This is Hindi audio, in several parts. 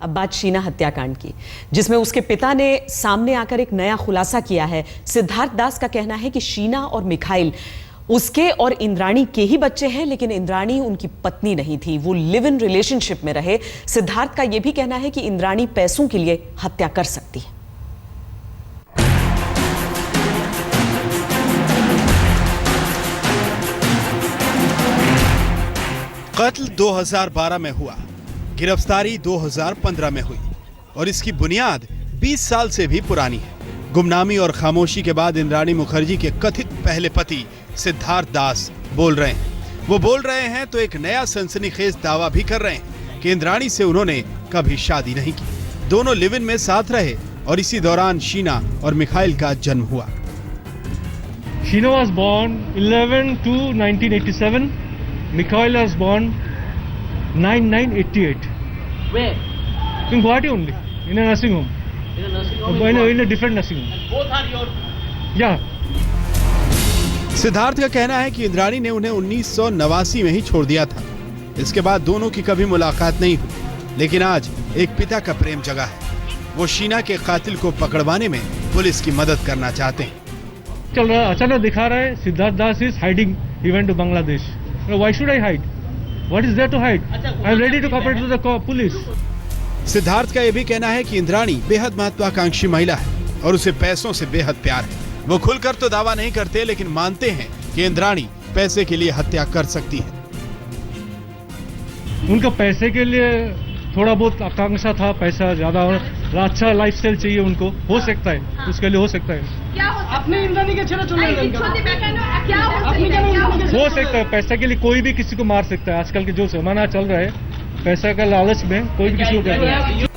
अब बात शीना हत्याकांड की, जिसमें उसके पिता ने सामने आकर एक नया खुलासा किया है। सिद्धार्थ दास का कहना है कि शीना और मिखाइल उसके और इंद्राणी के ही बच्चे हैं, लेकिन इंद्राणी उनकी पत्नी नहीं थी, वो लिव इन रिलेशनशिप में रहे। सिद्धार्थ का यह भी कहना है कि इंद्राणी पैसों के लिए हत्या कर सकती है। कत्ल 2012 में हुआ, गिरफ्तारी 2015 में हुई और इसकी बुनियाद 20 साल से भी पुरानी है। गुमनामी और खामोशी के बाद इंद्राणी मुखर्जी के कथित पहले पति सिद्धार्थ दास बोल रहे हैं। वो बोल रहे हैं तो एक नया सनसनीखेज दावा भी कर रहे हैं कि इंद्राणी से उन्होंने कभी शादी नहीं की। दोनों लिव इन में साथ रहे और इसी दौरान शीना और मिखाइल का जन्म हुआ। Sheena was born 11/2/1987. Mikhail was born 9/9/88. Where? In Guwahati only, in a nursing home. In a nursing home? In a different nursing home. And both are your... Yeah. Siddharth का कहना है कि इंद्राणी ने उन्हें 1989 में ही छोड़ दिया था। इसके बाद दोनों की कभी मुलाकात नहीं हुई, लेकिन आज एक पिता का प्रेम जगा है। वो शीना के कातिल को पकड़वाने में पुलिस की मदद करना चाहते हैं। चल रहा अचानक दिखा रहा है Siddharth Das is hiding, he went to Bangladesh. Why should I hide? What is there to hide? I am ready to cooperate with the police. Siddharth का यह भी कहना है कि इंद्राणी बेहद महत्वाकांक्षी महिला है और उसे पैसों से बेहद प्यार है। वो खुलकर तो दावा नहीं करते, लेकिन मानते हैं कि इंद्राणी पैसे के लिए हत्या कर सकती है। उनका पैसे के लिए थोड़ा बहुत आकांक्षा था, पैसा ज्यादा और अच्छा लाइफस्टाइल चाहिए उनको, हो सकता है। हाँ। उसके लिए हो सकता है। क्या अपने इंद्राणी के छेड़ा चुन हो सकता है। पैसे के लिए कोई भी किसी को मार सकता है। आजकल के जो जमाना चल रहा है, पैसा का लालच में कोई भी किसी को कर रहा है।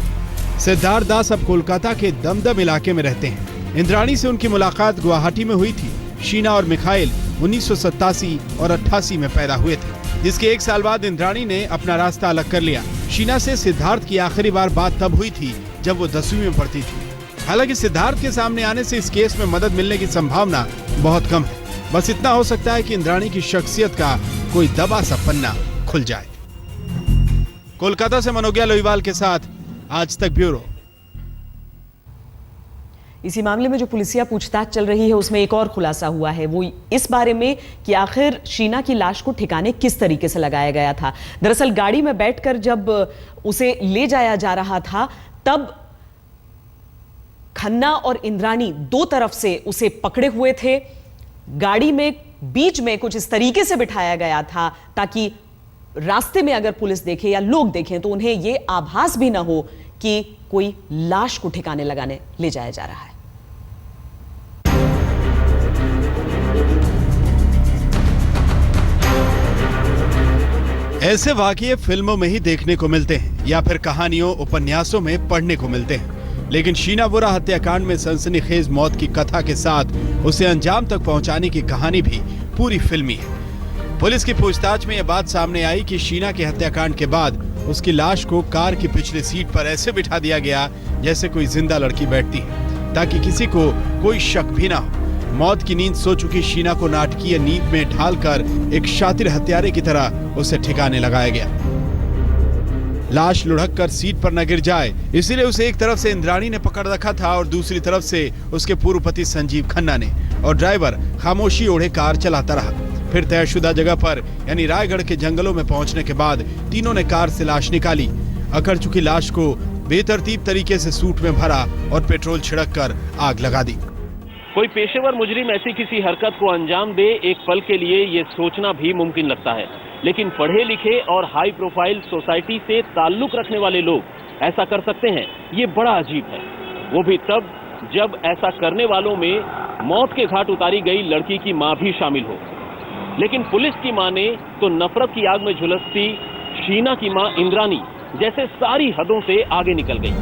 सिद्धार्थ दास अब कोलकाता के दमदम इलाके में रहते हैं। इंद्राणी से उनकी मुलाकात गुवाहाटी में हुई थी। शीना और मिखाइल 1987 और 88 में पैदा हुए थे, जिसके एक साल बाद इंद्राणी ने अपना रास्ता अलग कर लिया। शीना से सिद्धार्थ की आखिरी बार बात तब हुई थी जब वो 10वीं में पढ़ती थी। हालांकि सिद्धार्थ के सामने आने से इस केस में मदद मिलने की संभावना बहुत कम है। बस इतना हो सकता है कि इंद्राणी की शख्सियत का कोई दबा सा पन्ना खुल जाए। कोलकाता से मनोज्ञा लोहीवाल के साथ आज तक ब्यूरो। इसी मामले में जो पुलिसिया पूछताछ चल रही है, उसमें एक और खुलासा हुआ है। वो इस बारे में कि आखिर शीना की लाश को ठिकाने किस तरीके से लगाया गया था। दरअसल गाड़ी में बैठकर जब उसे ले जाया जा रहा था, तब खन्ना और इंद्राणी दो तरफ से उसे पकड़े हुए थे। गाड़ी में बीच में कुछ इस तरीके से बिठाया गया था ताकि रास्ते में अगर पुलिस देखे या लोग देखें तो उन्हें यह आभास भी ना हो कि कोई लाश को ठिकाने लगाने ले जाया जा रहा है। ऐसे वाकये फिल्मों में ही देखने को मिलते हैं या फिर कहानियों उपन्यासों में पढ़ने को मिलते हैं, लेकिन शीना बोरा हत्याकांड में सनसनीखेज मौत की कथा के साथ उसे अंजाम तक पहुंचाने की कहानी भी पूरी फिल्मी है। पुलिस की पूछताछ में यह बात सामने आई कि शीना के हत्याकांड के बाद उसकी लाश को कार की पिछली सीट पर ऐसे बिठा दिया गया जैसे कोई जिंदा लड़की बैठती है, ताकि किसी को कोई शक भी ना हो। मौत की नींद सो चुकी शीना को नाटकीय नींद में ढालकर एक शातिर हत्यारे की तरह उसे ठिकाने लगाया गया। लाश लुढ़क कर सीट पर न गिर जाए, इसीलिए उसे एक तरफ से इंद्राणी ने पकड़ रखा था और दूसरी तरफ से उसके पूर्व पति संजीव खन्ना ने, और ड्राइवर खामोशी ओढ़े कार चलाता रहा। फिर तयशुदा जगह पर यानी रायगढ़ के जंगलों में पहुंचने के बाद तीनों ने कार से लाश निकाली। अकड़ चुकी लाश को बेतरतीब तरीके से सूट में भरा और पेट्रोल छिड़क कर आग लगा दी। कोई पेशेवर मुजरिम ऐसी किसी हरकत को अंजाम दे, एक पल के लिए ये सोचना भी मुमकिन लगता है, लेकिन पढ़े लिखे और हाई प्रोफाइल सोसाइटी से ताल्लुक रखने वाले लोग ऐसा कर सकते हैं, ये बड़ा अजीब है। वो भी तब जब ऐसा करने वालों में मौत के घाट उतारी गई लड़की की मां भी शामिल हो। लेकिन पुलिस की माने तो नफरत की आग में झुलसती शीना की मां इंद्राणी जैसे सारी हदों से आगे निकल गई।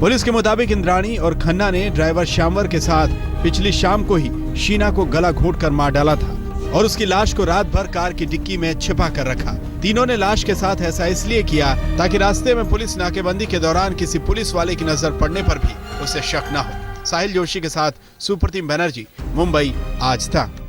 पुलिस के मुताबिक इंद्राणी और खन्ना ने ड्राइवर श्यामवर के साथ पिछली शाम को ही शीना को गला घोंटकर मार डाला था और उसकी लाश को रात भर कार की डिक्की में छिपा कर रखा। तीनों ने लाश के साथ ऐसा इसलिए किया ताकि रास्ते में पुलिस नाकेबंदी के दौरान किसी पुलिस वाले की नजर पड़ने पर भी उसे शक न हो। साहिल जोशी के साथ सुप्रतिम बनर्जी, मुंबई, आज तक।